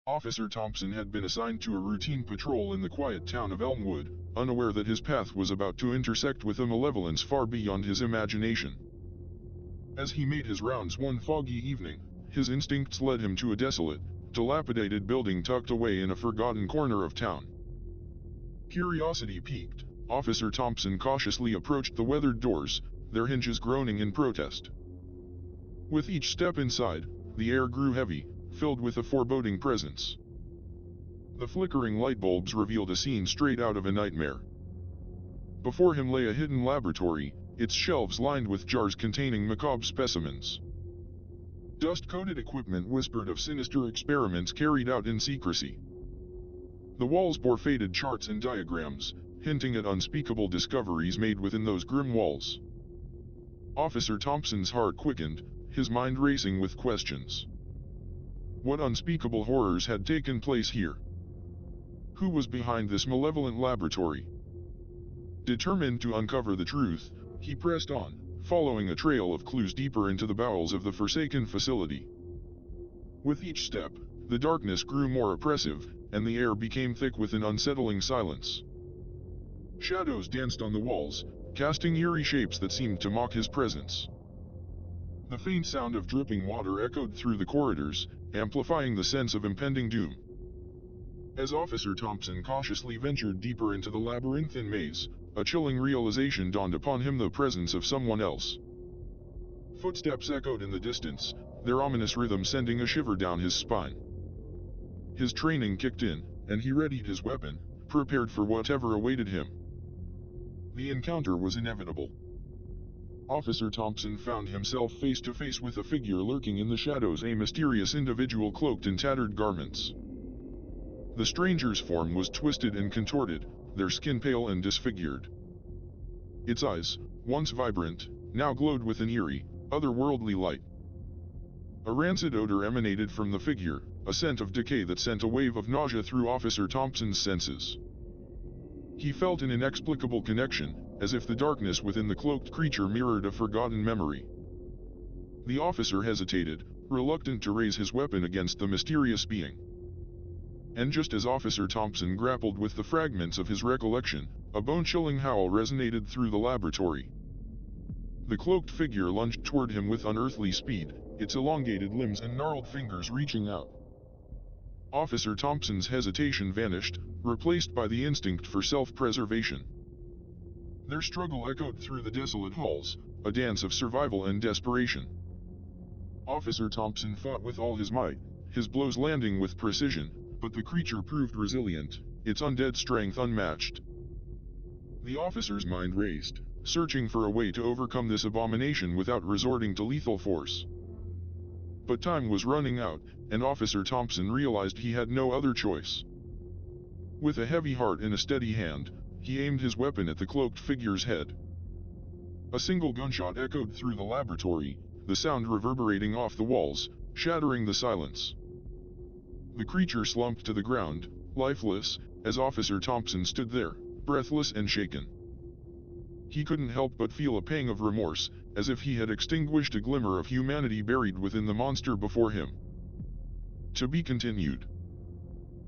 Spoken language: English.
Officer Thompson had been assigned to a routine patrol in the quiet town of Elmwood, unaware that his path was about to intersect with a malevolence far beyond his imagination. As he made his rounds one foggy evening, his instincts led him to a desolate, dilapidated building tucked away in a forgotten corner of town. Curiosity piqued, Officer Thompson cautiously approached the weathered doors, their hinges groaning in protest. With each step inside, the air grew heavy, filled with a foreboding presence. The flickering light bulbs revealed a scene straight out of a nightmare. Before him lay a hidden laboratory, its shelves lined with jars containing macabre specimens. Dust-coated equipment whispered of sinister experiments carried out in secrecy. The walls bore faded charts and diagrams, hinting at unspeakable discoveries made within those grim walls. Officer Thompson's heart quickened, his mind racing with questions. What unspeakable horrors had taken place here? Who was behind this malevolent laboratory? Determined to uncover the truth, he pressed on, following a trail of clues deeper into the bowels of the forsaken facility. With each step, the darkness grew more oppressive, and the air became thick with an unsettling silence. Shadows danced on the walls, casting eerie shapes that seemed to mock his presence. The faint sound of dripping water echoed through the corridors, amplifying the sense of impending doom. As Officer Thompson cautiously ventured deeper into the labyrinthine maze, a chilling realization dawned upon him: the presence of someone else. Footsteps echoed in the distance, their ominous rhythm sending a shiver down his spine. His training kicked in, and he readied his weapon, prepared for whatever awaited him. The encounter was inevitable. Officer Thompson found himself face to face with a figure lurking in the shadows, a mysterious individual cloaked in tattered garments. The stranger's form was twisted and contorted, their skin pale and disfigured. Its eyes, once vibrant, now glowed with an eerie, otherworldly light. A rancid odor emanated from the figure, a scent of decay that sent a wave of nausea through Officer Thompson's senses. He felt an inexplicable connection, as if the darkness within the cloaked creature mirrored a forgotten memory. The officer hesitated, reluctant to raise his weapon against the mysterious being. And just as Officer Thompson grappled with the fragments of his recollection, a bone-chilling howl resonated through the laboratory. The cloaked figure lunged toward him with unearthly speed, its elongated limbs and gnarled fingers reaching out. Officer Thompson's hesitation vanished, replaced by the instinct for self-preservation. Their struggle echoed through the desolate halls, a dance of survival and desperation. Officer Thompson fought with all his might, his blows landing with precision, but the creature proved resilient, its undead strength unmatched. The officer's mind raced, searching for a way to overcome this abomination without resorting to lethal force. But time was running out, and Officer Thompson realized he had no other choice. With a heavy heart and a steady hand, he aimed his weapon at the cloaked figure's head. A single gunshot echoed through the laboratory, the sound reverberating off the walls, shattering the silence. The creature slumped to the ground, lifeless, as Officer Thompson stood there, breathless and shaken. He couldn't help but feel a pang of remorse, as if he had extinguished a glimmer of humanity buried within the monster before him. To be continued.